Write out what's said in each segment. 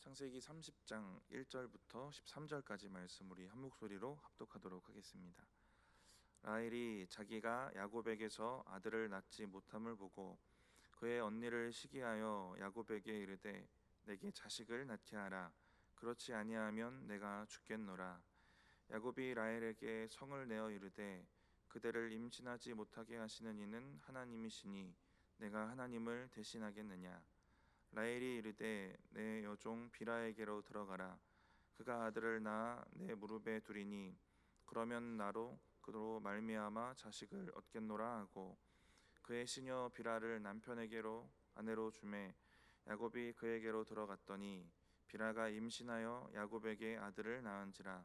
창세기 30장 1절부터 13절까지 말씀 우리 한 목소리로 합독하도록 하겠습니다. 라헬이 자기가 야곱에게서 아들을 낳지 못함을 보고 그의 언니를 시기하여 야곱에게 이르되 내게 자식을 낳게 하라. 그렇지 아니하면 내가 죽겠노라. 야곱이 라헬에게 성을 내어 이르되 그대를 임신하지 못하게 하시는 이는 하나님이시니 내가 하나님을 대신하겠느냐. 라헬이 이르되 내 여종 비라에게로 들어가라. 그가 아들을 낳아 내 무릎에 두리니 그러면 나로 그로 말미암아 자식을 얻겠노라 하고 그의 시녀 비라를 남편에게로 아내로 주매 야곱이 그에게로 들어갔더니 비라가 임신하여 야곱에게 아들을 낳은지라.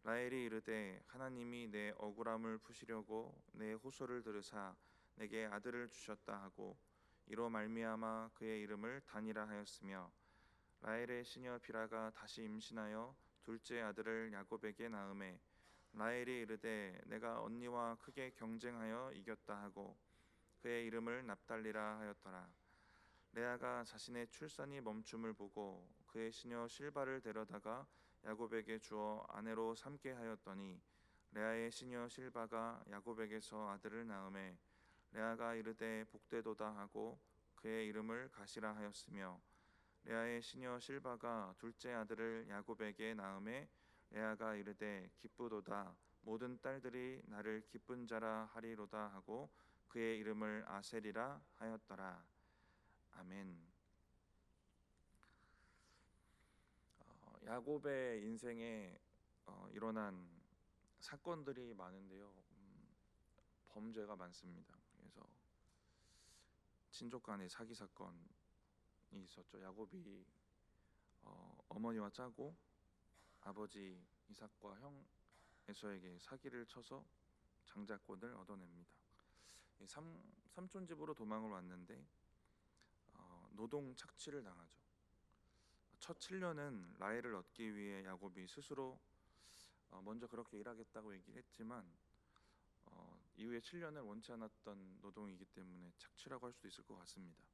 라헬이 이르되 하나님이 내 억울함을 푸시려고 내 호소를 들으사 내게 아들을 주셨다 하고 이로 말미암아 그의 이름을 단이라 하였으며 라헬의 시녀 비라가 다시 임신하여 둘째 아들을 야곱에게 낳음에 라헬이 이르되 내가 언니와 크게 경쟁하여 이겼다 하고 그의 이름을 납달리라 하였더라. 레아가 자신의 출산이 멈춤을 보고 그의 시녀 실바를 데려다가 야곱에게 주어 아내로 삼게 하였더니 레아의 시녀 실바가 야곱에게서 아들을 낳음에 레아가 이르되 복되도다 하고 그의 이름을 가시라 하였으며 레아의 시녀 실바가 둘째 아들을 야곱에게 낳음에 레아가 이르되 기쁘도다 모든 딸들이 나를 기쁜 자라 하리로다 하고 그의 이름을 아셀이라 하였더라. 아멘. 야곱의 인생에 일어난 사건들이 많은데요. 범죄가 많습니다. 그래서 친족 간의 사기 사건이 있었죠. 야곱이 어머니와 짜고 아버지 이삭과 형 에서에게 사기를 쳐서 장자권을 얻어냅니다. 삼촌 집으로 도망을 왔는데 노동 착취를 당하죠. 첫 7년은 라헬을 얻기 위해 야곱이 스스로 먼저 그렇게 일하겠다고 얘기를 했지만 이후에 7년을 원치 않았던 노동이기 때문에 착취라고 할 수도 있을 것 같습니다.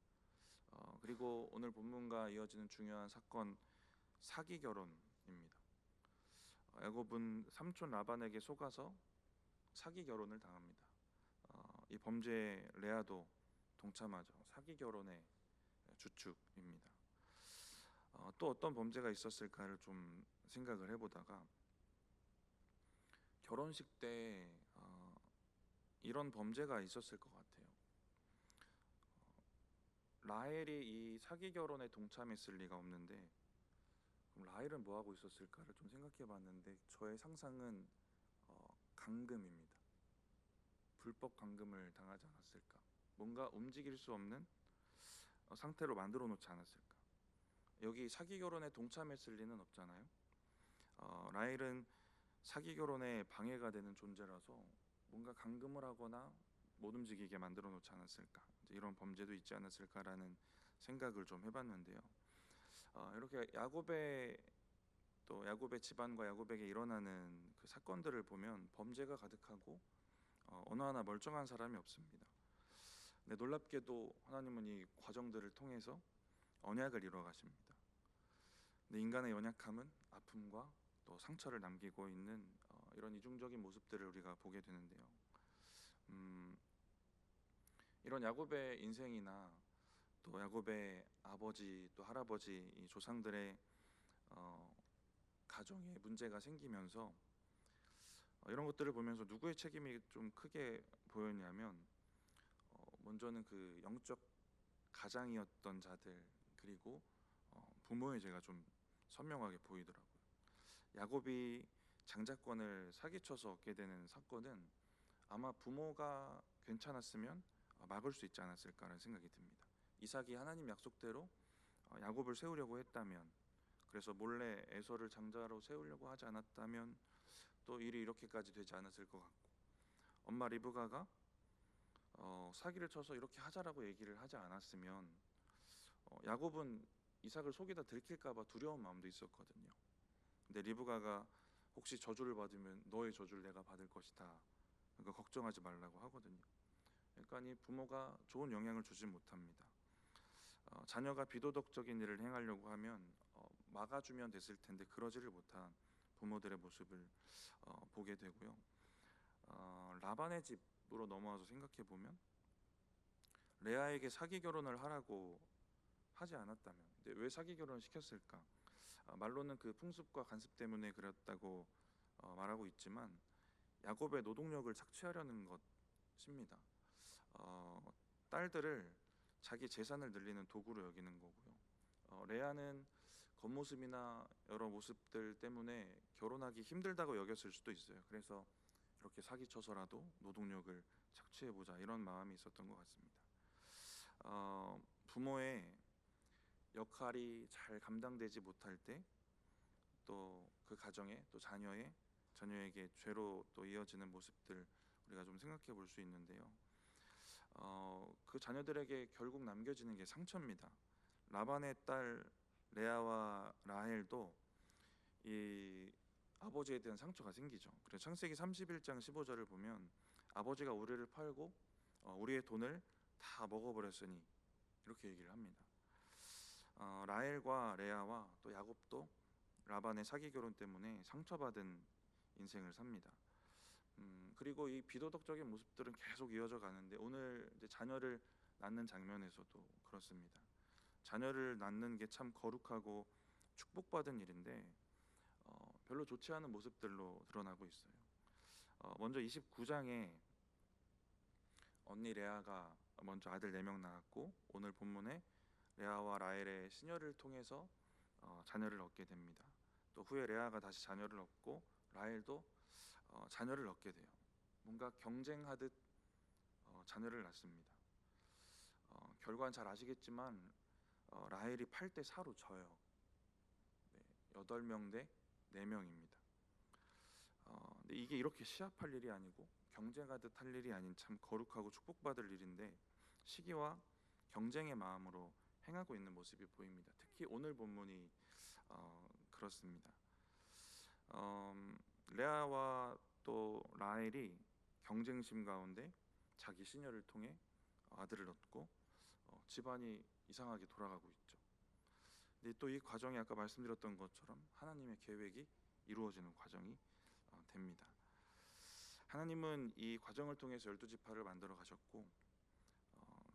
그리고 오늘 본문과 이어지는 중요한 사건, 사기 결혼입니다. 야곱은 삼촌 라반에게 속아서 사기 결혼을 당합니다. 이 범죄에 레아도 동참하죠. 사기 결혼의 주축입니다. 또 어떤 범죄가 있었을까를 좀 생각을 해보다가 결혼식 때 이런 범죄가 있었을 것 같아요. 라헬이 이 사기 결혼에 동참했을 리가 없는데 그럼 라헬은 뭐 하고 있었을까를 좀 생각해봤는데 저의 상상은 감금입니다. 불법 감금을 당하지 않았을까? 뭔가 움직일 수 없는 상태로 만들어 놓지 않았을까? 여기 사기 결혼에 동참했을 리는 없잖아요. 라헬은 사기 결혼에 방해가 되는 존재라서 뭔가 감금을 하거나 못 움직이게 만들어 놓지 않았을까, 이런 범죄도 있지 않았을까라는 생각을 좀 해봤는데요. 이렇게 야곱의 집안과 야곱에게 일어나는 그 사건들을 보면 범죄가 가득하고 어느 하나 멀쩡한 사람이 없습니다. 근데 놀랍게도 하나님은 이 과정들을 통해서 언약을 이루어 가십니다. 근데 인간의 연약함은 아픔과 또 상처를 남기고 있는 이런 이중적인 모습들을 우리가 보게 되는데요. 이런 야곱의 인생이나 또 야곱의 아버지 또 할아버지 이 조상들의 가정에 문제가 생기면서 이런 것들을 보면서 누구의 책임이 좀 크게 보였냐면 먼저는 그 영적 가장이었던 자들, 그리고 부모의 죄가 좀 선명하게 보이더라고요. 야곱이 장자권을 사기쳐서 얻게 되는 사건은 아마 부모가 괜찮았으면 막을 수 있지 않았을까라는 생각이 듭니다. 이삭이 하나님 약속대로 야곱을 세우려고 했다면, 그래서 몰래 에서를 장자로 세우려고 하지 않았다면 또 일이 이렇게까지 되지 않았을 것 같고, 엄마 리브가가 사기를 쳐서 이렇게 하자라고 얘기를 하지 않았으면 야곱은 이삭을 속이다 들킬까 봐 두려운 마음도 있었거든요. 근데 리브가가 혹시 저주를 받으면 너의 저주를 내가 받을 것이다, 그러니까 걱정하지 말라고 하거든요. 그러니까 이 부모가 좋은 영향을 주지 못합니다. 자녀가 비도덕적인 일을 행하려고 하면 막아주면 됐을 텐데 그러지를 못한 부모들의 모습을 보게 되고요. 라반의 집으로 넘어와서 생각해 보면 레아에게 사기 결혼을 하라고 하지 않았다면, 근데 왜 사기 결혼을 시켰을까? 말로는 그 풍습과 간습 때문에 그랬다고 말하고 있지만 야곱의 노동력을 착취하려는 것입니다. 딸들을 자기 재산을 늘리는 도구로 여기는 거고요. 레아는 겉모습이나 여러 모습들 때문에 결혼하기 힘들다고 여겼을 수도 있어요. 그래서 이렇게 사기쳐서라도 노동력을 착취해보자 이런 마음이 있었던 것 같습니다. 부모의 역할이 잘 감당되지 못할 때 또 그 가정에 또 자녀에게 죄로 또 이어지는 모습들 우리가 좀 생각해 볼 수 있는데요. 그 자녀들에게 결국 남겨지는 게 상처입니다. 라반의 딸 레아와 라헬도 이 아버지에 대한 상처가 생기죠. 그래서 창세기 31장 15절을 보면 아버지가 우리를 팔고 우리의 돈을 다 먹어버렸으니 이렇게 얘기를 합니다. 라헬과 레아와 또 야곱도 라반의 사기 결혼 때문에 상처받은 인생을 삽니다. 그리고 이 비도덕적인 모습들은 계속 이어져 가는데 오늘 이제 자녀를 낳는 장면에서도 그렇습니다. 자녀를 낳는 게 참 거룩하고 축복받은 일인데 별로 좋지 않은 모습들로 드러나고 있어요. 먼저 29장에 언니 레아가 먼저 아들 4명 낳았고 오늘 본문에 레아와 라헬의 시녀를 통해서 자녀를 얻게 됩니다. 또 후에 레아가 다시 자녀를 얻고 라헬도 자녀를 얻게 돼요. 뭔가 경쟁하듯 자녀를 낳습니다. 결과는 잘 아시겠지만 라헬이 8대 4로 져요. 8명 대 4명입니다. 근데 이게 이렇게 시합할 일이 아니고 경쟁하듯 할 일이 아닌 참 거룩하고 축복받을 일인데 시기와 경쟁의 마음으로 행하고 있는 모습이 보입니다. 특히 오늘 본문이 그렇습니다. 레아와 또 라헬이 경쟁심 가운데 자기 시녀를 통해 아들을 얻고 집안이 이상하게 돌아가고 있죠. 근데 또 이 과정이 아까 말씀드렸던 것처럼 하나님의 계획이 이루어지는 과정이 됩니다. 하나님은 이 과정을 통해서 12지파를 만들어 가셨고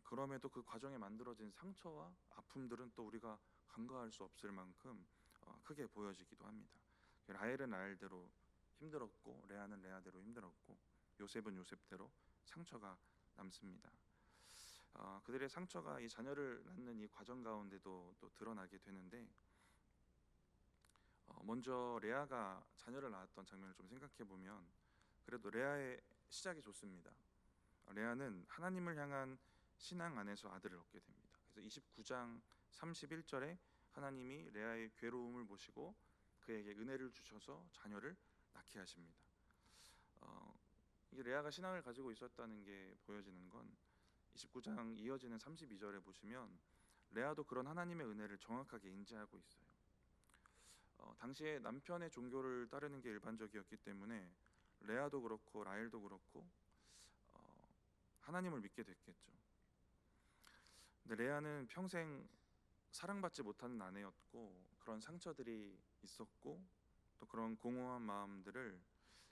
그럼에도 그 과정에 만들어진 상처와 아픔들은 또 우리가 간과할 수 없을 만큼 크게 보여지기도 합니다. 라헬은 라헬대로 힘들었고 레아는 레아대로 힘들었고 요셉은 요셉대로 상처가 남습니다. 그들의 상처가 이 자녀를 낳는 이 과정 가운데도 또 드러나게 되는데 먼저 레아가 자녀를 낳았던 장면을 좀 생각해 보면 그래도 레아의 시작이 좋습니다. 레아는 하나님을 향한 신앙 안에서 아들을 얻게 됩니다. 그래서 29장 31절에 하나님이 레아의 괴로움을 보시고 그에게 은혜를 주셔서 자녀를 낳게 하십니다. 이게 레아가 신앙을 가지고 있었다는 게 보여지는 건 29장 이어지는 32절에 보시면 레아도 그런 하나님의 은혜를 정확하게 인지하고 있어요. 당시에 남편의 종교를 따르는 게 일반적이었기 때문에 레아도 그렇고 라헬도 그렇고 하나님을 믿게 됐겠죠. 근데 레아는 평생 사랑받지 못하는 아내였고 그런 상처들이 있었고 또 그런 공허한 마음들을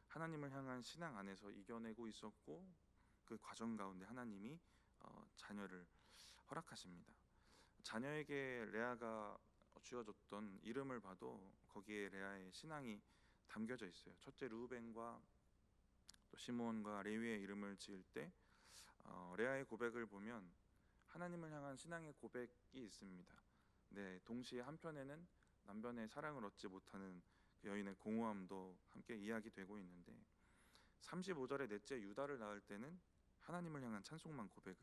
하나님을 향한 신앙 안에서 이겨내고 있었고 그 과정 가운데 하나님이 자녀를 허락하십니다. 자녀에게 레아가 주어졌던 이름을 봐도 거기에 레아의 신앙이 담겨져 있어요. 첫째 루벤과 또 시므온과 레위의 이름을 지을 때 레아의 고백을 보면 하나님을 향한 신앙의 고백이 있습니다. 네, 동시에 한편에는 남편의 사랑을 얻지 못하는 그 여인의 공허함도 함께 이야기되고 있는데 35절에 넷째 유다를 낳을 때는 하나님을 향한 찬송만 고백을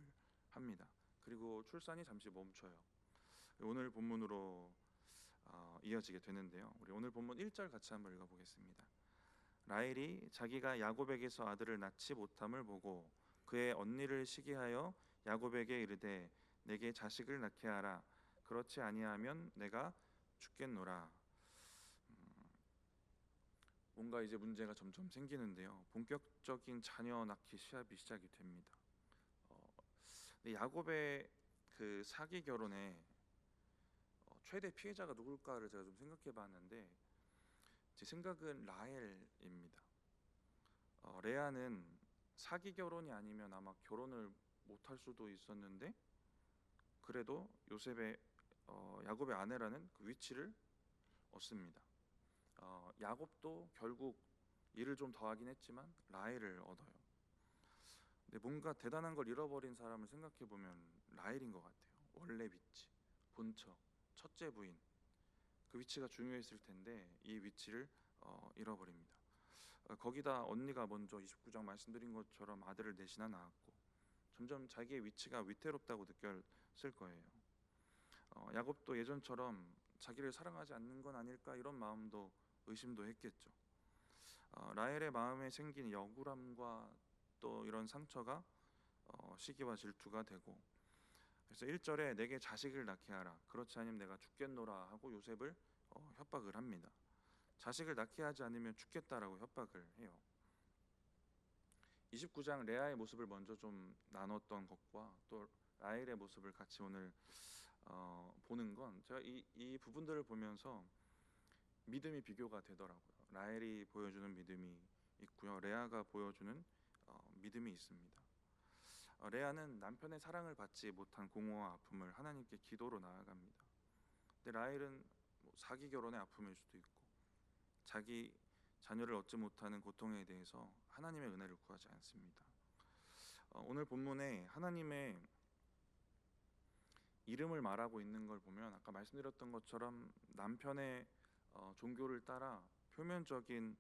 합니다. 그리고 출산이 잠시 멈춰요. 오늘 본문으로 이어지게 되는데요. 우리 오늘 본문 1절 같이 한번 읽어보겠습니다. 라헬이 자기가 야곱에게서 아들을 낳지 못함을 보고 그의 언니를 시기하여 야곱에게 이르되 내게 자식을 낳게 하라. 그렇지 아니하면 내가 죽겠노라. 뭔가 이제 문제가 점점 생기는데요. 본격적인 자녀 낳기 시합이 시작이 됩니다. 근데 야곱의 그 사기 결혼에 최대 피해자가 누굴까를 제가 좀 생각해 봤는데 제 생각은 라헬입니다. 레아는 사기 결혼이 아니면 아마 결혼을 못할 수도 있었는데 그래도 요셉의 야곱의 아내라는 그 위치를 얻습니다. 야곱도 결국 일을 좀 더하긴 했지만 라헬을 얻어요. 근데 뭔가 대단한 걸 잃어버린 사람을 생각해 보면 라헬인 것 같아요. 원래 위치, 본처, 첫째 부인, 그 위치가 중요했을 텐데 이 위치를 잃어버립니다. 거기다 언니가 먼저 29장 말씀드린 것처럼 아들을 넷이나 낳았고 점점 자기의 위치가 위태롭다고 느꼈을 거예요. 야곱도 예전처럼 자기를 사랑하지 않는 건 아닐까 이런 마음도 의심도 했겠죠. 라헬의 마음에 생긴 이 억울함과 또 이런 상처가 시기와 질투가 되고 그래서 1절에 내게 자식을 낳게 하라 그렇지 않으면 내가 죽겠노라 하고 요셉을 협박을 합니다. 자식을 낳게 하지 않으면 죽겠다라고 협박을 해요. 29장 레아의 모습을 먼저 좀 나눴던 것과 또 라헬의 모습을 같이 오늘 보는 건 제가 이 부분들을 보면서 믿음이 비교가 되더라고요. 라헬이 보여주는 믿음이 있고요. 레아가 보여주는 믿음이 있습니다. 레아는 남편의 사랑을 받지 못한 공허와 아픔을 하나님께 기도로 나아갑니다. 근데 라헬은 뭐 사기 결혼의 아픔일 수도 있고 자기 자녀를 얻지 못하는 고통에 대해서 하나님의 은혜를 구하지 않습니다. 오늘 본문에 하나님의 이름을 말하고 있는 걸 보면 아까 말씀드렸던 것처럼 남편의 종교를 따라 표면적인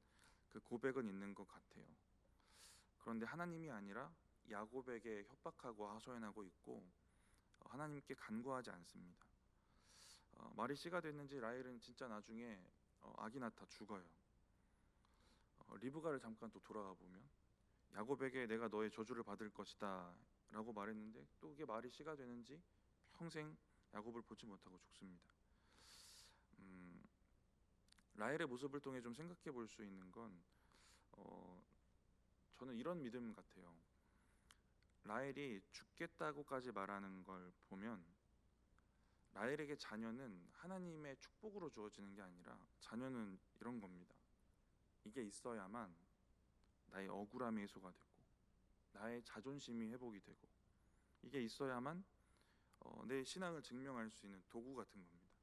그 고백은 있는 것 같아요. 그런데 하나님이 아니라 야곱에게 협박하고 하소연하고 있고 하나님께 간구하지 않습니다. 말이 씨가 됐는지 라헬은 진짜 나중에 아기 낳다 죽어요. 리브가를 잠깐 또 돌아가 보면 야곱에게 내가 너의 저주를 받을 것이다 라고 말했는데 또 그게 말이 씨가 되는지 평생 야곱을 보지 못하고 죽습니다. 라헬의 모습을 통해 좀 생각해 볼 수 있는 건 저는 이런 믿음 같아요. 라헬이 죽겠다고까지 말하는 걸 보면 라헬에게 자녀는 하나님의 축복으로 주어지는 게 아니라 자녀는 이런 겁니다. 이게 있어야만 나의 억울함이 해소가 되고 나의 자존심이 회복이 되고 이게 있어야만 내 신앙을 증명할 수 있는 도구 같은 겁니다.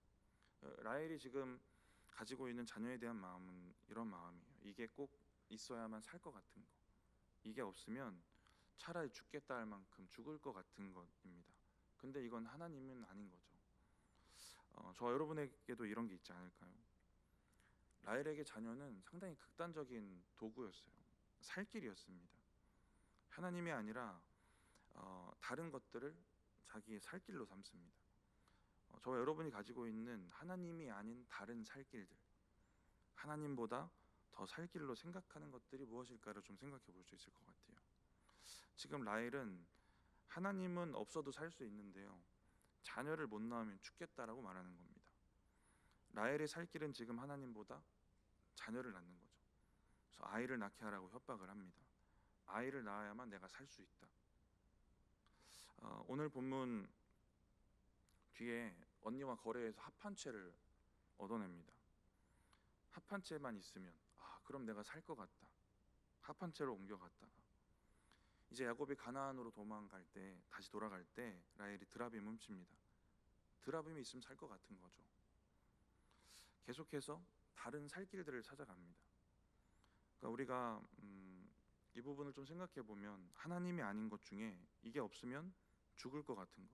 라헬이 지금 가지고 있는 자녀에 대한 마음은 이런 마음이에요. 이게 꼭 있어야만 살 것 같은 거. 이게 없으면 차라리 죽겠다 할 만큼 죽을 것 같은 것입니다. 근데 이건 하나님은 아닌 거죠. 저 여러분에게도 이런 게 있지 않을까요? 라헬에게 자녀는 상당히 극단적인 도구였어요. 살 길이었습니다. 하나님이 아니라 다른 것들을 자기의 살 길로 삼습니다. 저와 여러분이 가지고 있는 하나님이 아닌 다른 살 길들, 하나님보다 더 살 길로 생각하는 것들이 무엇일까를 좀 생각해 볼 수 있을 것 같아요. 지금 라헬은 하나님은 없어도 살 수 있는데요, 자녀를 못 낳으면 죽겠다라고 말하는 겁니다. 라헬의 살 길은 지금 하나님보다 자녀를 낳는 거죠. 그래서 아이를 낳게 하라고 협박을 합니다. 아이를 낳아야만 내가 살 수 있다. 오늘 본문 뒤에 언니와 거래해서 합한 채를 얻어냅니다. 합한 채만 있으면 그럼 내가 살 것 같다. 합한 채로 옮겨갔다가 이제 야곱이 가나안으로 도망갈 때 다시 돌아갈 때 라헬이 드라빔 훔칩니다. 드라빔이 있으면 살 것 같은 거죠. 계속해서 다른 살 길들을 찾아갑니다. 그러니까 우리가 이 부분을 좀 생각해 보면 하나님이 아닌 것 중에 이게 없으면 죽을 것 같은 거,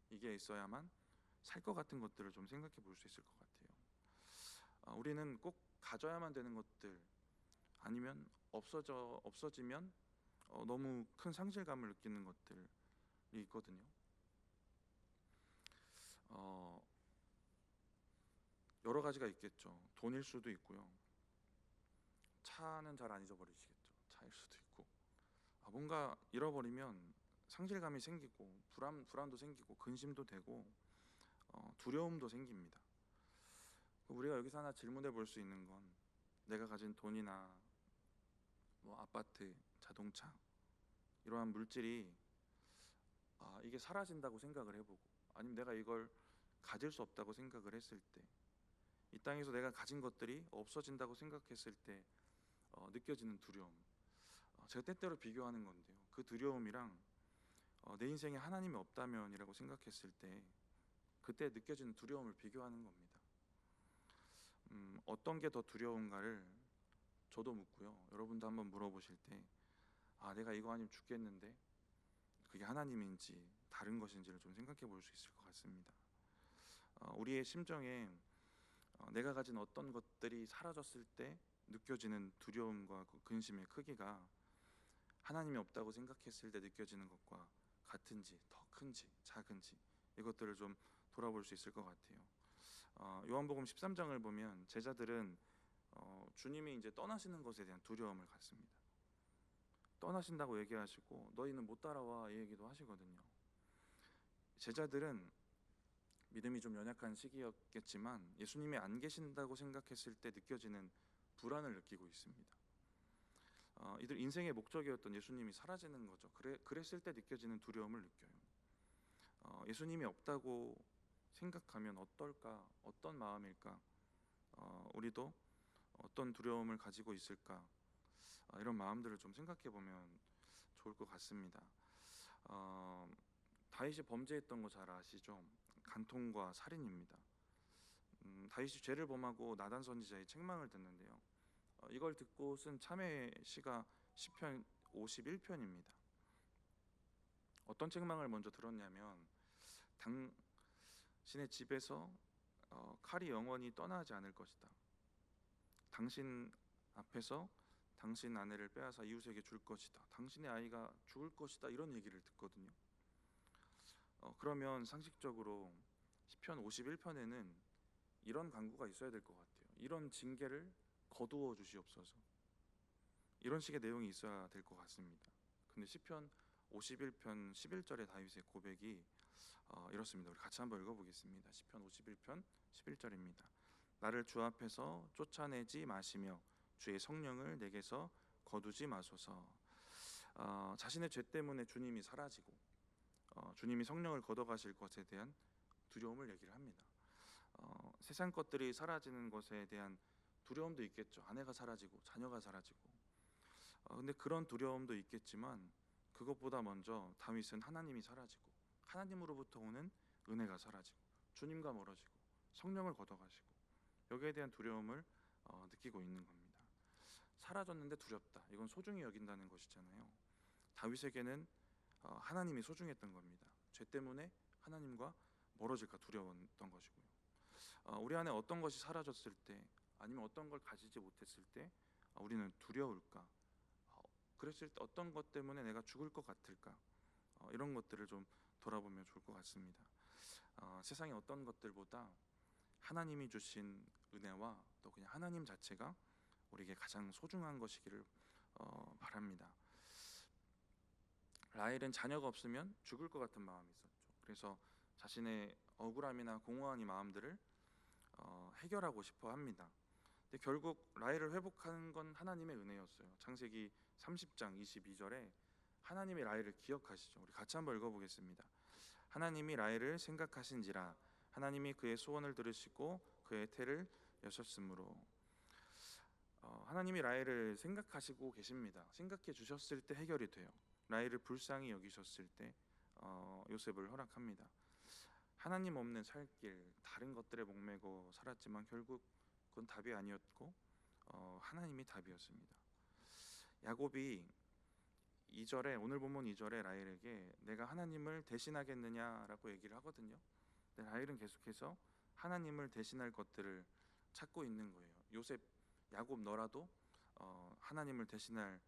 이게 있어야만 살 것 같은 것들을 좀 생각해 볼 수 있을 것 같아요. 우리는 꼭 가져야만 되는 것들 아니면 없어지면 너무 큰 상실감을 느끼는 것들이 있거든요. 여러 가지가 있겠죠. 돈일 수도 있고요. 차는 잘 안 잊어버리시겠죠. 차일 수도 있고 뭔가 잃어버리면 상실감이 생기고 불안도 생기고 근심도 되고 두려움도 생깁니다. 우리가 여기서 하나 질문해 볼 수 있는 건 내가 가진 돈이나 뭐 아파트, 자동차 이러한 물질이 이게 사라진다고 생각을 해보고 아니면 내가 이걸 가질 수 없다고 생각을 했을 때, 이 땅에서 내가 가진 것들이 없어진다고 생각했을 때 느껴지는 두려움, 제가 때때로 비교하는 건데요. 그 두려움이랑 내 인생에 하나님이 없다면이라고 생각했을 때 그때 느껴지는 두려움을 비교하는 겁니다. 어떤 게 더 두려운가를 저도 묻고요. 여러분도 한번 물어보실 때, 내가 이거 아니면 죽겠는데, 그게 하나님인지 다른 것인지를 좀 생각해 볼 수 있을 것 같습니다. 우리의 심정에 내가 가진 어떤 것들이 사라졌을 때 느껴지는 두려움과 그 근심의 크기가 하나님이 없다고 생각했을 때 느껴지는 것과 같은지, 더 큰지, 작은지, 이것들을 좀 돌아볼 수 있을 것 같아요. 요한복음 13장을 보면 제자들은 주님이 이제 떠나시는 것에 대한 두려움을 갖습니다. 떠나신다고 얘기하시고 너희는 못 따라와, 이 얘기도 하시거든요. 제자들은 믿음이 좀 연약한 시기였겠지만 예수님이 안 계신다고 생각했을 때 느껴지는 불안을 느끼고 있습니다. 이들 인생의 목적이었던 예수님이 사라지는 거죠. 그랬을 때 느껴지는 두려움을 느껴요. 예수님이 없다고 생각하면 어떨까? 어떤 마음일까? 우리도 어떤 두려움을 가지고 있을까? 이런 마음들을 좀 생각해 보면 좋을 것 같습니다. 다윗이 범죄했던 거 잘 아시죠? 간통과 살인입니다. 다윗이 죄를 범하고 나단 선지자의 책망을 듣는데요. 이걸 듣고 쓴 참회 시가 시편 51편입니다. 어떤 책망을 먼저 들었냐면, 당신의 집에서 칼이 영원히 떠나지 않을 것이다. 당신 앞에서 당신 아내를 빼앗아 이웃에게 줄 것이다. 당신의 아이가 죽을 것이다. 이런 얘기를 듣거든요. 그러면 상식적으로 시편 51편에는 이런 간구가 있어야 될 것 같아요. 이런 징계를 거두어 주시옵소서. 이런 식의 내용이 있어야 될 것 같습니다. 근데 시편 51편 11절의 다윗의 고백이 이렇습니다. 우리 같이 한번 읽어보겠습니다. 시편 51편 11절입니다. 나를 주 앞에서 쫓아내지 마시며 주의 성령을 내게서 거두지 마소서. 자신의 죄 때문에 주님이 사라지고 주님이 성령을 걷어가실 것에 대한 두려움을 얘기를 합니다. 세상 것들이 사라지는 것에 대한 두려움도 있겠죠. 아내가 사라지고 자녀가 사라지고. 근데 그런 두려움도 있겠지만 그것보다 먼저 다윗은 하나님이 사라지고 하나님으로부터 오는 은혜가 사라지고 주님과 멀어지고 성령을 걷어가시고 여기에 대한 두려움을 느끼고 있는 겁니다. 사라졌는데 두렵다. 이건 소중히 여긴다는 것이잖아요. 다윗에게는 하나님이 소중했던 겁니다. 죄 때문에 하나님과 멀어질까 두려웠던 것이고요. 우리 안에 어떤 것이 사라졌을 때, 아니면 어떤 걸 가지지 못했을 때 우리는 두려울까? 그랬을 때 어떤 것 때문에 내가 죽을 것 같을까? 이런 것들을 좀 돌아보면 좋을 것 같습니다. 세상의 어떤 것들보다 하나님이 주신 은혜와 또 그냥 하나님 자체가 우리에게 가장 소중한 것이기를 바랍니다. 라헬은 자녀가 없으면 죽을 것 같은 마음이 있었죠. 그래서 자신의 억울함이나 공허한 이 마음들을 해결하고 싶어 합니다. 근데 결국 라헬을 회복한 건 하나님의 은혜였어요. 창세기 30장 22절에 하나님이 라헬을 기억하시죠. 우리 같이 한번 읽어보겠습니다. 하나님이 라헬을 생각하신지라 하나님이 그의 소원을 들으시고 그의 태를 여셨으므로. 하나님이 라헬을 생각하시고 계십니다. 생각해 주셨을 때 해결이 돼요. 라헬을 불쌍히 여기셨을 때 요셉을 허락합니다. 하나님 없는 살길, 다른 것들에 목매고 살았지만 결국 그건 답이 아니었고 하나님이 답이었습니다. 야곱이 2절에, 오늘 본문 2절에 라헬에게 내가 하나님을 대신하겠느냐라고 얘기를 하거든요. 근데 라헬은 계속해서 하나님을 대신할 것들을 찾고 있는 거예요. 요셉, 야곱 너라도 하나님을 대신할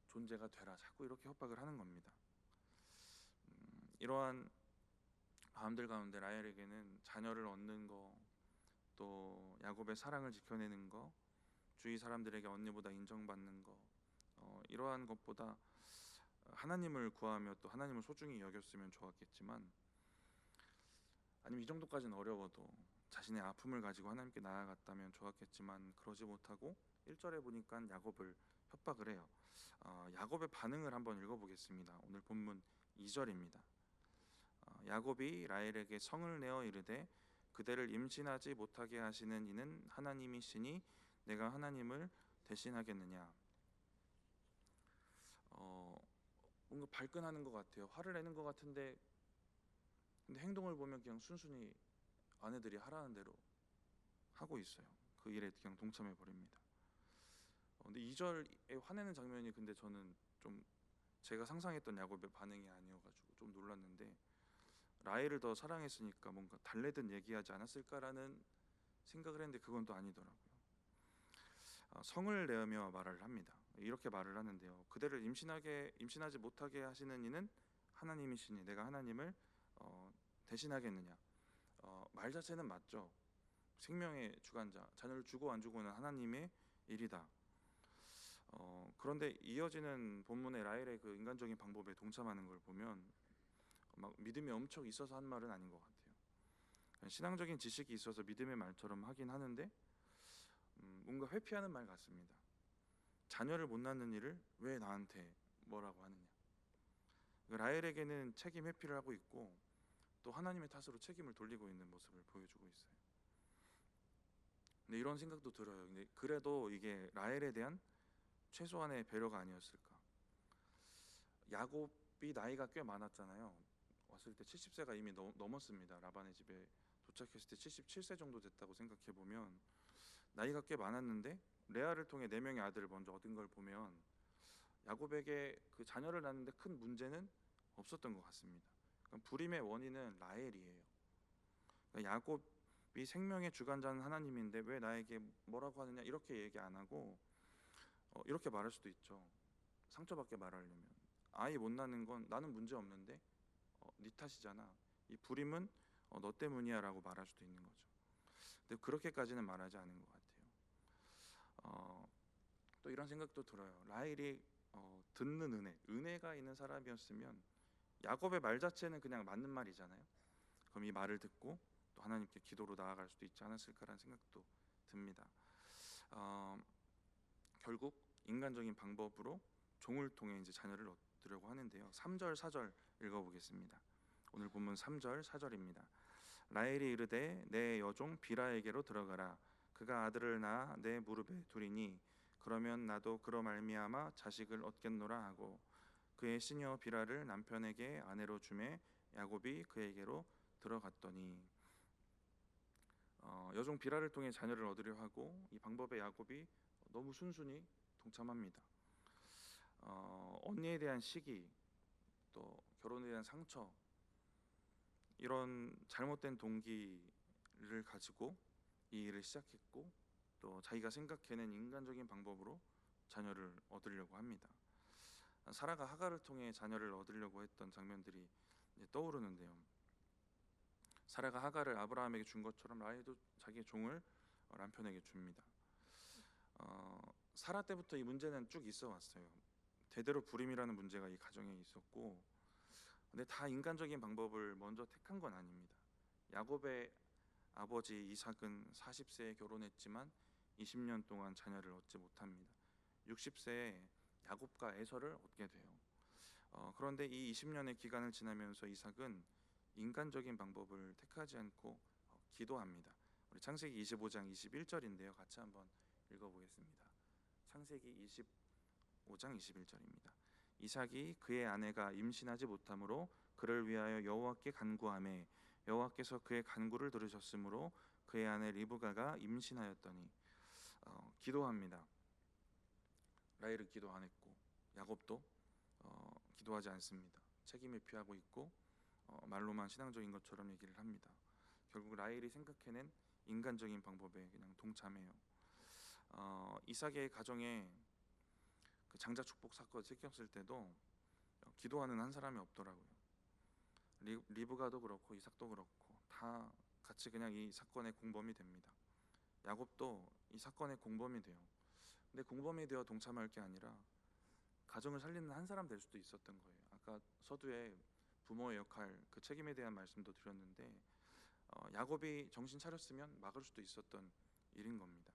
존재가 되라, 자꾸 이렇게 협박을 하는 겁니다. 이러한 마음들 가운데 라헬에게는 자녀를 얻는 거, 또 야곱의 사랑을 지켜내는 거, 주위 사람들에게 언니보다 인정받는 거, 이러한 것보다 하나님을 구하며 또 하나님을 소중히 여겼으면 좋았겠지만, 아니면 이 정도까지는 어려워도 자신의 아픔을 가지고 하나님께 나아갔다면 좋았겠지만 그러지 못하고 1절에 보니까 야곱을 협박을 해요. 야곱의 반응을 한번 읽어보겠습니다. 오늘 본문 2절입니다. 야곱이 라헬에게 성을 내어 이르되 그대를 임신하지 못하게 하시는 이는 하나님이시니 내가 하나님을 대신하겠느냐. 뭔가 발끈하는 것 같아요. 화를 내는 것 같은데 근데 행동을 보면 그냥 순순히 아내들이 하라는 대로 하고 있어요. 그 일에 그냥 동참해 버립니다. 근데 2절에 화내는 장면이 근데 저는 좀 제가 상상했던 야곱의 반응이 아니어가지고 좀 놀랐는데, 라헬을 더 사랑했으니까 뭔가 달래듯 얘기하지 않았을까라는 생각을 했는데 그건 또 아니더라고요. 성을 내으며 말을 합니다. 이렇게 말을 하는데요. 그대를 임신하지 못하게 하시는 이는 하나님이시니 내가 하나님을 대신하겠느냐. 말 자체는 맞죠. 생명의 주관자, 자녀를 주고 안 주고는 하나님의 일이다. 그런데 이어지는 본문의 라헬의 그 인간적인 방법에 동참하는 걸 보면 막 믿음이 엄청 있어서 한 말은 아닌 것 같아요. 신앙적인 지식이 있어서 믿음의 말처럼 하긴 하는데 뭔가 회피하는 말 같습니다. 자녀를 못 낳는 일을 왜 나한테 뭐라고 하느냐. 라헬에게는 책임 회피를 하고 있고 또 하나님의 탓으로 책임을 돌리고 있는 모습을 보여주고 있어요. 근데 이런 생각도 들어요. 근데 그래도 이게 라헬에 대한 최소한의 배려가 아니었을까. 야곱이 나이가 꽤 많았잖아요. 왔을 때 70세가 이미 넘었습니다. 라반의 집에 도착했을 때 77세 정도 됐다고 생각해 보면 나이가 꽤 많았는데 레아를 통해 4명의 아들을 먼저 얻은 걸 보면 야곱에게 그 자녀를 낳는데 큰 문제는 없었던 것 같습니다. 그러니까 불임의 원인은 라헬이에요. 그러니까 야곱이 생명의 주관자는 하나님인데 왜 나에게 뭐라고 하느냐 이렇게 얘기 안 하고 이렇게 말할 수도 있죠. 상처받게 말하려면 아이 못 낳는 건 나는 문제 없는데 네 탓이잖아. 이 불임은 너 때문이야 라고 말할 수도 있는 거죠. 근데 그렇게까지는 말하지 않은 것 같아요. 또 이런 생각도 들어요. 라헬이 듣는 은혜가 있는 사람이었으면 야곱의 말 자체는 그냥 맞는 말이잖아요. 그럼 이 말을 듣고 또 하나님께 기도로 나아갈 수도 있지 않았을까라는 생각도 듭니다. 결국 인간적인 방법으로 종을 통해 이제 자녀를 얻으려고 하는데요. 3절 4절 읽어보겠습니다. 오늘 본문 3절 4절입니다. 라헬이 이르되 내 여종 비라에게로 들어가라. 그가 아들을 낳아 내 무릎에 두리니 그러면 나도 그로 말미암아 자식을 얻겠노라 하고 그의 시녀 비라를 남편에게 아내로 주매 야곱이 그에게로 들어갔더니 여종 비라를 통해 자녀를 얻으려 하고 이 방법에 야곱이 너무 순순히 동참합니다. 언니에 대한 시기 또 결혼에 대한 상처 이런 잘못된 동기를 가지고 이 일을 시작했고 또 자기가 생각해낸 인간적인 방법으로 자녀를 얻으려고 합니다. 사라가 하갈을 통해 자녀를 얻으려고 했던 장면들이 떠오르는데요. 사라가 하갈을 아브라함에게 준 것처럼 라헬도 자기의 종을 남편에게 줍니다. 사라 때부터 이 문제는 쭉 있어 왔어요. 대대로 불임이라는 문제가 이 가정에 있었고, 근데 다 인간적인 방법을 먼저 택한 건 아닙니다. 야곱의 아버지 이삭은 40세에 결혼했지만 20년 동안 자녀를 얻지 못합니다. 60세에 야곱과 에서를 얻게 돼요. 그런데 이 20년의 기간을 지나면서 이삭은 인간적인 방법을 택하지 않고 기도합니다. 우리 창세기 25장 21절인데요. 같이 한번 읽어보겠습니다. 창세기 25장 21절입니다. 이삭이 그의 아내가 임신하지 못하므로 그를 위하여 여호와께 간구하매 여호와께서 그의 간구를 들으셨으므로 그의 아내 리브가가 임신하였더니 기도합니다. 라헬은 기도 안 했고 야곱도 기도하지 않습니다. 책임을 피하고 있고 말로만 신앙적인 것처럼 얘기를 합니다. 결국 라헬이 생각해낸 인간적인 방법에 그냥 동참해요. 이삭의 가정에 그 장자 축복 사건 생겼을 때도 기도하는 한 사람이 없더라고요. 리브가도 그렇고 이삭도 그렇고 다 같이 그냥 이 사건의 공범이 됩니다. 야곱도 이 사건의 공범이 돼요. 근데 공범이 되어 동참할 게 아니라 가정을 살리는 한 사람 될 수도 있었던 거예요. 아까 서두에 부모의 역할, 그 책임에 대한 말씀도 드렸는데 야곱이 정신 차렸으면 막을 수도 있었던 일인 겁니다.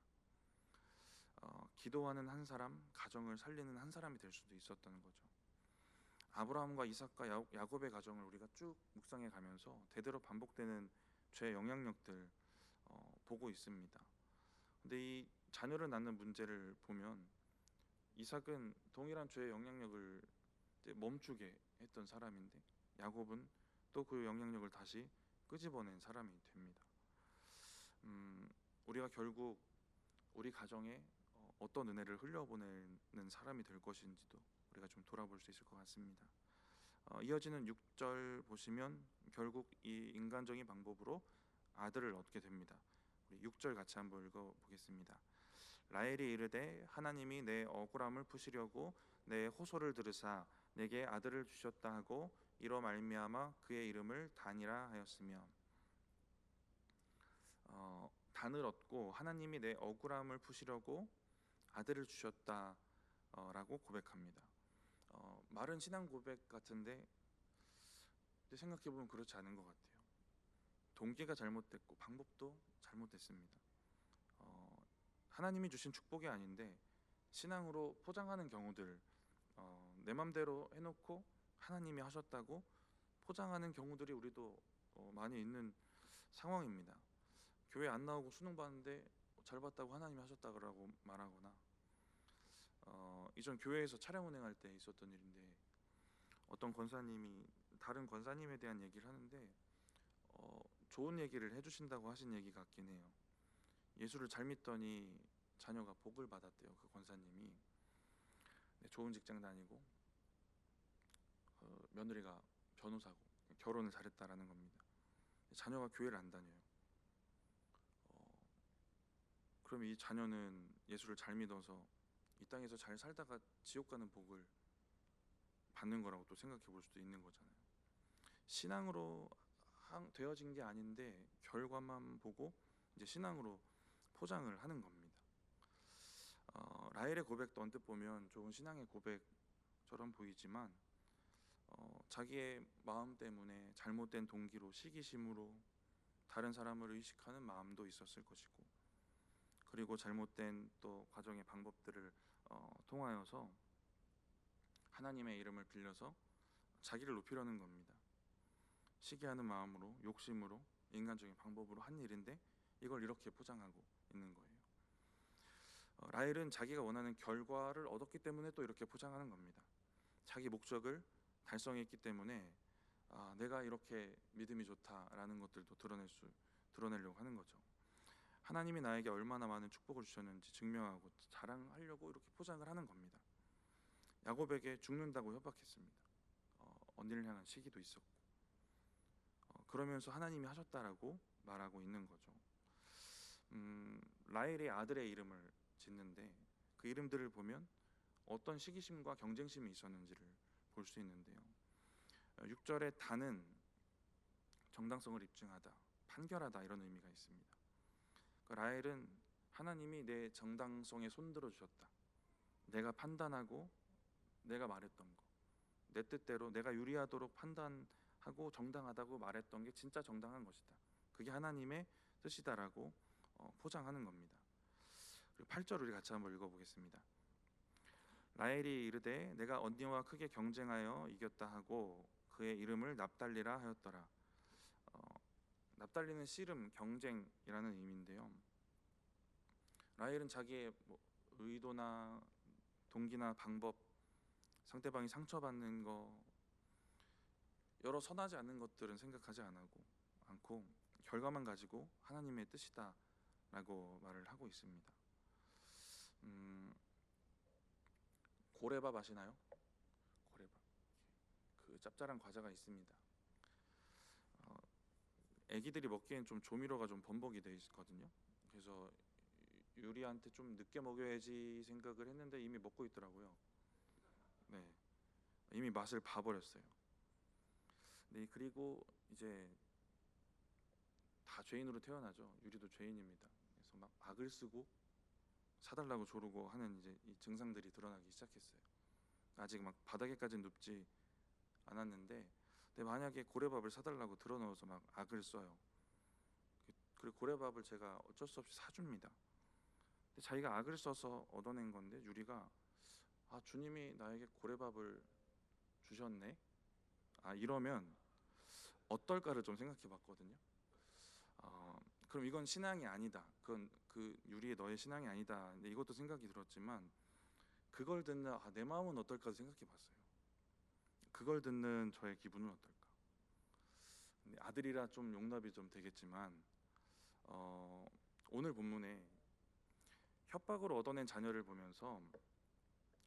기도하는 한 사람, 가정을 살리는 한 사람이 될 수도 있었던 거죠. 아브라함과 이삭과 야곱의 가정을 우리가 쭉 묵상해 가면서 대대로 반복되는 죄의 영향력들 보고 있습니다. 근데 이 자녀를 낳는 문제를 보면 이삭은 동일한 죄의 영향력을 이제 멈추게 했던 사람인데 야곱은 또 그 영향력을 다시 끄집어낸 사람이 됩니다. 우리가 결국 우리 가정에 어떤 은혜를 흘려보내는 사람이 될 것인지도 우리가 좀 돌아볼 수 있을 것 같습니다. 이어지는 6절 보시면 결국 이 인간적인 방법으로 아들을 얻게 됩니다. 우리 6절 같이 한번 읽어보겠습니다. 라헬이 이르되 하나님이 내 억울함을 푸시려고 내 호소를 들으사 내게 아들을 주셨다 하고 이로 말미암아 그의 이름을 단이라 하였으며, 단을 얻고 하나님이 내 억울함을 푸시려고 아들을 주셨다라고 고백합니다. 말은 신앙 고백 같은데 생각해 보면 그렇지 않은 것 같아요. 동기가 잘못됐고 방법도 잘못됐습니다. 하나님이 주신 축복이 아닌데 신앙으로 포장하는 경우들, 내 맘대로 해놓고 하나님이 하셨다고 포장하는 경우들이 우리도 많이 있는 상황입니다. 교회 안 나오고 수능 봤는데 잘 봤다고 하나님이 하셨다고 말하거나, 이전 교회에서 차량 운행할 때 있었던 일인데 어떤 권사님이 다른 권사님에 대한 얘기를 하는데 좋은 얘기를 해주신다고 하신 얘기 같긴 해요. 예수를 잘 믿더니 자녀가 복을 받았대요. 그 권사님이 좋은 직장 다니고 며느리가 변호사고 결혼을 잘했다라는 겁니다. 자녀가 교회를 안 다녀요. 그럼 이 자녀는 예수를 잘 믿어서 이 땅에서 잘 살다가 지옥 가는 복을 받는 거라고 또 생각해 볼 수도 있는 거잖아요. 신앙으로 되어진 게 아닌데 결과만 보고 이제 신앙으로 포장을 하는 겁니다. 라헬의 고백도 언뜻 보면 좋은 신앙의 고백처럼 보이지만 자기의 마음 때문에 잘못된 동기로 시기심으로 다른 사람을 의식하는 마음도 있었을 것이고, 그리고 잘못된 또 과정의 방법들을 통하여서 하나님의 이름을 빌려서 자기를 높이려는 겁니다. 시기하는 마음으로, 욕심으로, 인간적인 방법으로 한 일인데 이걸 이렇게 포장하고 있는 거예요. 라헬은 자기가 원하는 결과를 얻었기 때문에 또 이렇게 포장하는 겁니다. 자기 목적을 달성했기 때문에 내가 이렇게 믿음이 좋다라는 것들도 드러내려고 하는 거죠. 하나님이 나에게 얼마나 많은 축복을 주셨는지 증명하고 자랑하려고 이렇게 포장을 하는 겁니다. 야곱에게 죽는다고 협박했습니다. 언니를 향한 시기도 있었고, 그러면서 하나님이 하셨다라고 말하고 있는 거죠. 라헬이 아들의 이름을 짓는데 그 이름들을 보면 어떤 시기심과 경쟁심이 있었는지를 볼 수 있는데요. 6절의 단은 정당성을 입증하다, 판결하다 이런 의미가 있습니다. 라헬은 하나님이 내 정당성에 손들어 주셨다, 내가 판단하고 내가 말했던 거, 내 뜻대로 내가 유리하도록 판단하고 정당하다고 말했던 게 진짜 정당한 것이다, 그게 하나님의 뜻이다라고 포장하는 겁니다. 그리고 8절 우리 같이 한번 읽어보겠습니다. 라헬이 이르되 내가 언니와 크게 경쟁하여 이겼다 하고 그의 이름을 납달리라 하였더라. 납달리는 씨름, 경쟁이라는 의미인데요. 라헬은 자기의 의도나 동기나 방법, 상대방이 상처받는 거, 여러 선하지 않은 것들은 생각하지 않고 결과만 가지고 하나님의 뜻이다라고 말을 하고 있습니다. 고래밥 아시나요? 고래밥, 그 짭짤한 과자가 있습니다. 애기들이 먹기엔 좀 조미료가 좀 범벅이 돼 있거든요. 그래서 유리한테 좀 늦게 먹여야지 생각을 했는데 이미 먹고 있더라고요. 네, 이미 맛을 봐버렸어요. 네, 그리고 이제 다 죄인으로 태어나죠. 유리도 죄인입니다. 그래서 막 악을 쓰고 사달라고 조르고 하는 이제 이 증상들이 드러나기 시작했어요. 아직 막 바닥에까지는 눕지 않았는데, 근데 만약에 고래밥을 사달라고 들어넣어서 막 악을 써요. 그리고 고래밥을 제가 어쩔 수 없이 사줍니다. 근데 자기가 악을 써서 얻어낸 건데 유리가 주님이 나에게 고래밥을 주셨네, 이러면 어떨까를 좀 생각해 봤거든요. 그럼 이건 신앙이 아니다. 그건 그 유리의 너의 신앙이 아니다. 근데 이것도 생각이 들었지만 그걸 듣는 내 마음은 어떨까 생각해봤어요. 그걸 듣는 저의 기분은 어떨까? 근데 아들이라 좀 용납이 좀 되겠지만 오늘 본문에 협박으로 얻어낸 자녀를 보면서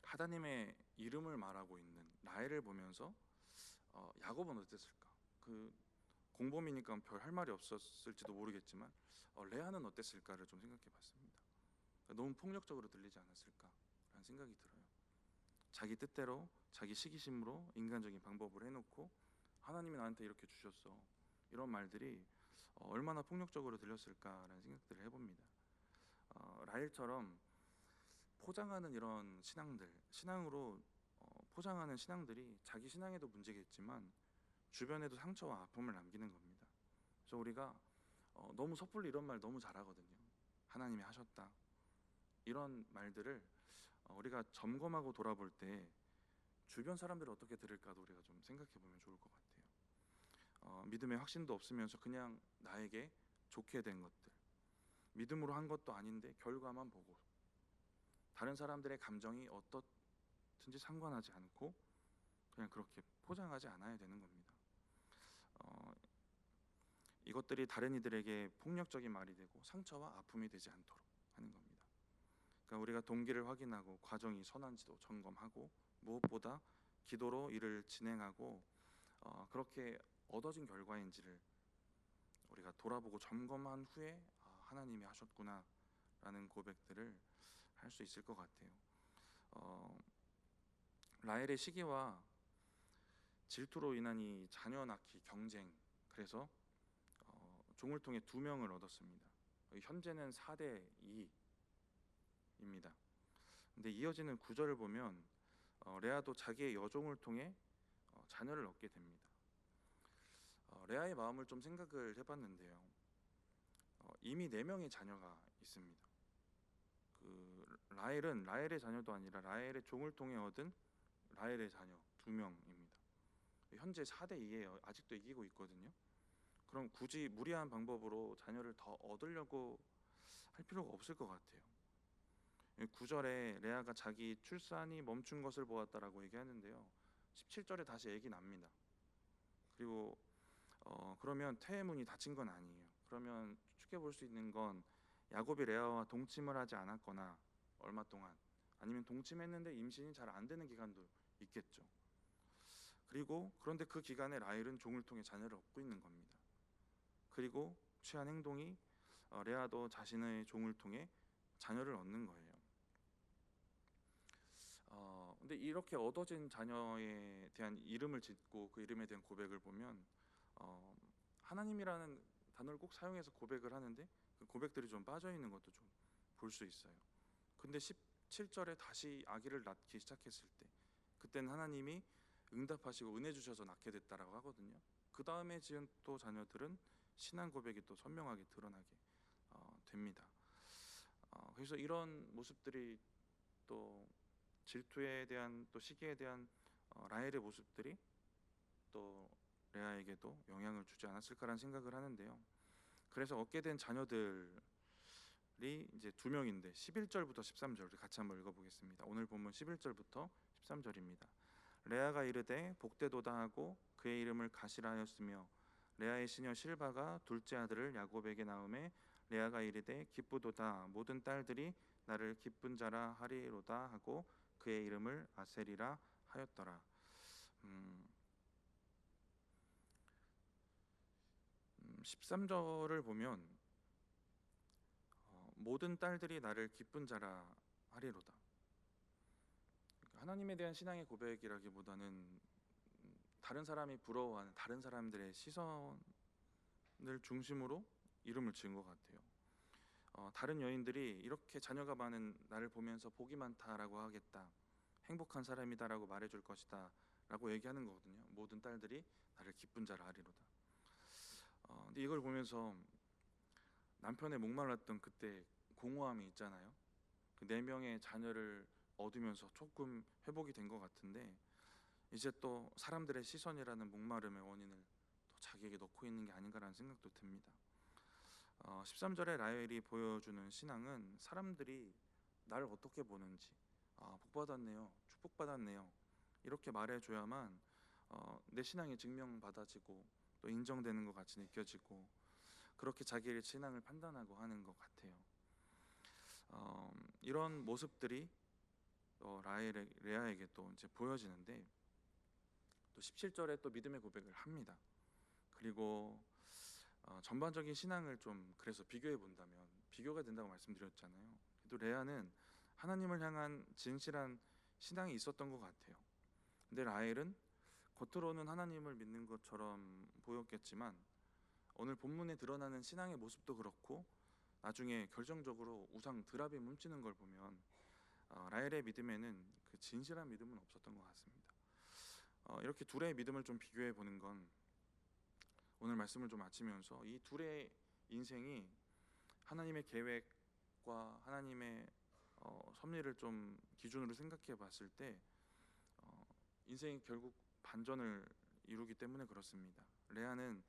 하나님의 이름을 말하고 있는 라헬을 보면서 야곱은 어땠을까? 그 공범이니까 별 할 말이 없었을지도 모르겠지만 레아는 어땠을까를 좀 생각해봤습니다. 너무 폭력적으로 들리지 않았을까라는 생각이 들어요. 자기 뜻대로 자기 시기심으로 인간적인 방법을 해놓고 하나님이 나한테 이렇게 주셨어 이런 말들이 얼마나 폭력적으로 들렸을까라는 생각들을 해봅니다. 라헬처럼 포장하는 이런 신앙으로 포장하는 신앙들이 자기 신앙에도 문제겠지만 주변에도 상처와 아픔을 남기는 겁니다. 그래서 우리가 너무 섣불리 이런 말 너무 잘하거든요. 하나님이 하셨다 이런 말들을 우리가 점검하고 돌아볼 때 주변 사람들이 어떻게 들을까도 우리가 좀 생각해 보면 좋을 것 같아요. 믿음의 확신도 없으면서 그냥 나에게 좋게 된 것들, 믿음으로 한 것도 아닌데 결과만 보고 다른 사람들의 감정이 어떻든지 상관하지 않고 그냥 그렇게 포장하지 않아야 되는 겁니다. 이것들이 다른 이들에게 폭력적인 말이 되고 상처와 아픔이 되지 않도록 하는 겁니다. 그러니까 우리가 동기를 확인하고 과정이 선한지도 점검하고 무엇보다 기도로 일을 진행하고 그렇게 얻어진 결과인지를 우리가 돌아보고 점검한 후에 하나님이 하셨구나라는 고백들을 할 수 있을 것 같아요. 라헬의 시기와 질투로 인한 이 자녀 낳기 경쟁, 그래서 종을 통해 2명을 얻었습니다. 현재는 4대 2입니다. 근데 이어지는 9절을 보면 레아도 자기의 여종을 통해 자녀를 얻게 됩니다. 레아의 마음을 좀 생각을 해봤는데요. 이미 4명의 자녀가 있습니다. 그 라헬은 라헬의 자녀도 아니라 라헬의 종을 통해 얻은 라헬의 자녀 2명입니다. 현재 4대 2예요. 아직도 이기고 있거든요. 그럼 굳이 무리한 방법으로 자녀를 더 얻으려고 할 필요가 없을 것 같아요. 9절에 레아가 자기 출산이 멈춘 것을 보았다라고 얘기하는데요. 17절에 다시 애기 납니다. 그리고 그러면 태의 문이 닫힌 건 아니에요. 그러면 추측해 볼 수 있는 건 야곱이 레아와 동침을 하지 않았거나 얼마 동안, 아니면 동침했는데 임신이 잘 안 되는 기간도 있겠죠. 그리고 그런데 그 기간에 라헬은 종을 통해 자녀를 얻고 있는 겁니다. 그리고 취한 행동이 레아도 자신의 종을 통해 자녀를 얻는 거예요. 근데 이렇게 얻어진 자녀에 대한 이름을 짓고 그 이름에 대한 고백을 보면 하나님이라는 단어를 꼭 사용해서 고백을 하는데 그 고백들이 좀 빠져 있는 것도 좀 볼 수 있어요. 근데 17절에 다시 아기를 낳기 시작했을 때 그때는 하나님이 응답하시고 은혜 주셔서 낳게 됐다라고 하거든요. 그 다음에 지은 또 자녀들은 신앙 고백이 또 선명하게 드러나게 됩니다. 그래서 이런 모습들이 또 질투에 대한 또 시기에 대한 라헬의 모습들이 또 레아에게도 영향을 주지 않았을까라는 생각을 하는데요. 그래서 얻게 된 자녀들이 이제 2명인데 11절부터 13절 같이 한번 읽어보겠습니다. 오늘 본문 11절부터 13절입니다. 레아가 이르되 복되도다 하고 그의 이름을 가시라 하였으며 레아의 시녀 실바가 둘째 아들을 야곱에게 낳음에 레아가 이르되 기쁘도다 모든 딸들이 나를 기쁜 자라 하리로다 하고 그의 이름을 아셀이라 하였더라. 13절을 보면 모든 딸들이 나를 기쁜 자라 하리로다. 하나님에 대한 신앙의 고백이라기보다는 다른 사람이 부러워하는 다른 사람들의 시선을 중심으로 이름을 지은 것 같아요. 다른 여인들이 이렇게 자녀가 많은 나를 보면서 복이 많다라고 하겠다, 행복한 사람이다라고 말해줄 것이다 라고 얘기하는 거거든요. 모든 딸들이 나를 기쁜 자라 하리로다. 근데 이걸 보면서 남편의 목말랐던 그때 공허함이 있잖아요. 그 4명의 자녀를 얻으면서 조금 회복이 된 것 같은데 이제 또 사람들의 시선이라는 목마름의 원인을 또 자기에게 넣고 있는 게 아닌가라는 생각도 듭니다. 13절에 라헬이 보여주는 신앙은 사람들이 나를 어떻게 보는지, 복받았네요, 축복받았네요, 이렇게 말해줘야만 내 신앙이 증명받아지고 또 인정되는 것 같이 느껴지고, 그렇게 자기의 신앙을 판단하고 하는 것 같아요. 이런 모습들이 레아에게 또 이제 보여지는데, 또 17절에 또 믿음의 고백을 합니다. 그리고 전반적인 신앙을 좀 그래서 비교해 본다면 비교가 된다고 말씀드렸잖아요. 또 레아는 하나님을 향한 진실한 신앙이 있었던 것 같아요. 근데 라헬은 겉으로는 하나님을 믿는 것처럼 보였겠지만 오늘 본문에 드러나는 신앙의 모습도 그렇고 나중에 결정적으로 우상 드랍에 뭉치는 걸 보면 라헬의 믿음에는 그 진실한 믿음은 없었던 것 같습니다. 이렇게 둘의 믿음을 좀 비교해 보는 건 오늘 말씀을 좀 마치면서 이 둘의 인생이 하나님의 계획과 하나님의 섭리를 좀 기준으로 생각해 봤을 때 인생이 결국 반전을 이루기 때문에 그렇습니다. 레아는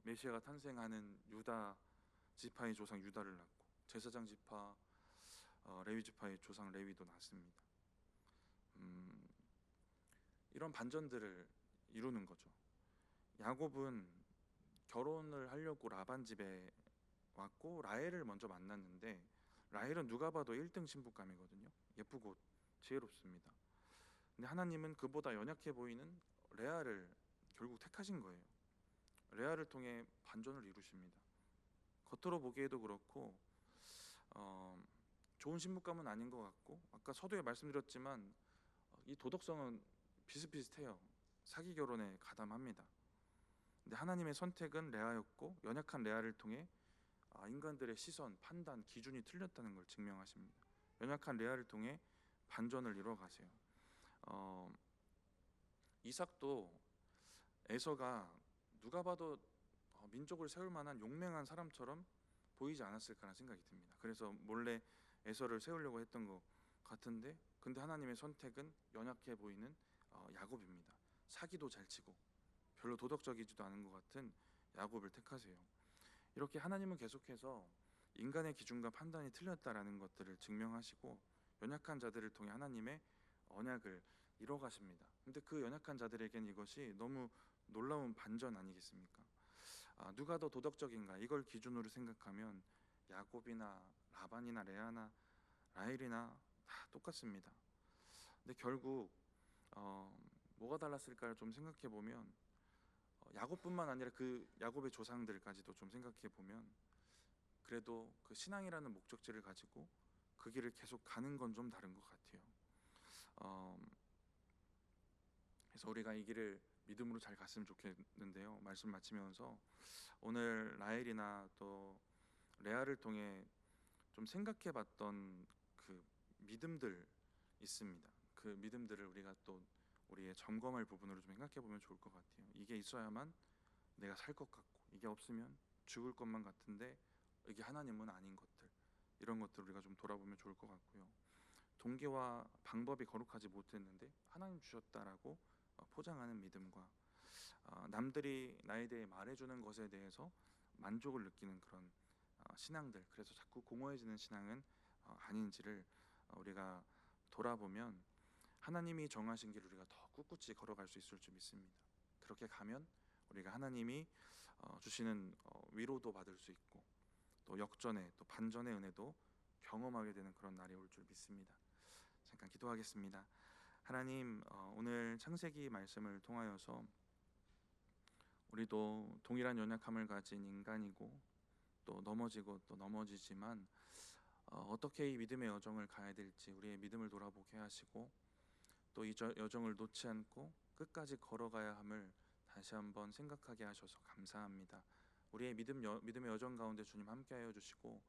메시아가 탄생하는 유다 지파의 조상 유다를 낳고 제사장 지파 레위 지파의 조상 레위도 낳습니다. 이런 반전들을 이루는 거죠. 야곱은 결혼을 하려고 라반 집에 왔고 라헬을 먼저 만났는데 라헬은 누가 봐도 1등 신부감이거든요. 예쁘고 지혜롭습니다. 근데 하나님은 그보다 연약해 보이는 레아를 결국 택하신 거예요. 레아를 통해 반전을 이루십니다. 겉으로 보기에도 그렇고 좋은 신부감은 아닌 것 같고, 아까 서두에 말씀드렸지만 이 도덕성은 비슷비슷해요. 사기 결혼에 가담합니다. 근데 하나님의 선택은 레아였고 연약한 레아를 통해 인간들의 시선, 판단, 기준이 틀렸다는 걸 증명하십니다. 연약한 레아를 통해 반전을 이루어 가세요. 이삭도 에서가 누가 봐도 민족을 세울 만한 용맹한 사람처럼 보이지 않았을까라는 생각이 듭니다. 그래서 몰래 에서를 세우려고 했던 것 같은데, 근데 하나님의 선택은 연약해 보이는 야곱입니다. 사기도 잘 치고 별로 도덕적이지도 않은 것 같은 야곱을 택하세요. 이렇게 하나님은 계속해서 인간의 기준과 판단이 틀렸다라는 것들을 증명하시고 연약한 자들을 통해 하나님의 언약을 이뤄가십니다. 근데 그 연약한 자들에겐 이것이 너무 놀라운 반전 아니겠습니까? 누가 더 도덕적인가 이걸 기준으로 생각하면 야곱이나 라반이나 레아나 라헬이나 다 똑같습니다. 근데 결국 뭐가 달랐을까를 좀 생각해 보면 야곱뿐만 아니라 그 야곱의 조상들까지도 좀 생각해 보면 그래도 그 신앙이라는 목적지를 가지고 그 길을 계속 가는 건 좀 다른 것 같아요. 그래서 우리가 이 길을 믿음으로 잘 갔으면 좋겠는데요. 말씀 마치면서 오늘 라헬이나 또 레아를 통해 좀 생각해봤던 그 믿음들 있습니다. 그 믿음들을 우리가 또 우리의 점검할 부분으로 좀 생각해보면 좋을 것 같아요. 이게 있어야만 내가 살 것 같고 이게 없으면 죽을 것만 같은데 이게 하나님은 아닌 것들, 이런 것들 우리가 좀 돌아보면 좋을 것 같고요. 동기와 방법이 거룩하지 못했는데 하나님 주셨다라고 포장하는 믿음과 남들이 나에 대해 말해주는 것에 대해서 만족을 느끼는 그런 신앙들, 그래서 자꾸 공허해지는 신앙은 아닌지를 우리가 돌아보면 하나님이 정하신 길을 우리가 더 꿋꿋이 걸어갈 수 있을 줄 믿습니다. 그렇게 가면 우리가 하나님이 주시는 위로도 받을 수 있고 또 역전의 또 반전의 은혜도 경험하게 되는 그런 날이 올 줄 믿습니다. 잠깐 기도하겠습니다. 하나님, 오늘 창세기 말씀을 통하여서 우리도 동일한 연약함을 가진 인간이고 또 넘어지고 또 넘어지지만 어떻게 이 믿음의 여정을 가야 될지 우리의 믿음을 돌아보게 하시고 또 이 여정을 놓지 않고 끝까지 걸어가야 함을 다시 한번 생각하게 하셔서 감사합니다. 우리의 믿음의 여정 가운데 주님 함께하여 주시고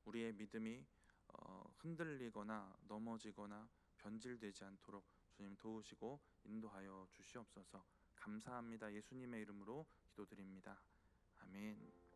우리의 믿음이 흔들리거나 넘어지거나 변질되지 않도록 주님 도우시고 인도하여 주시옵소서. 감사합니다. 예수님의 이름으로 기도드립니다. 아멘.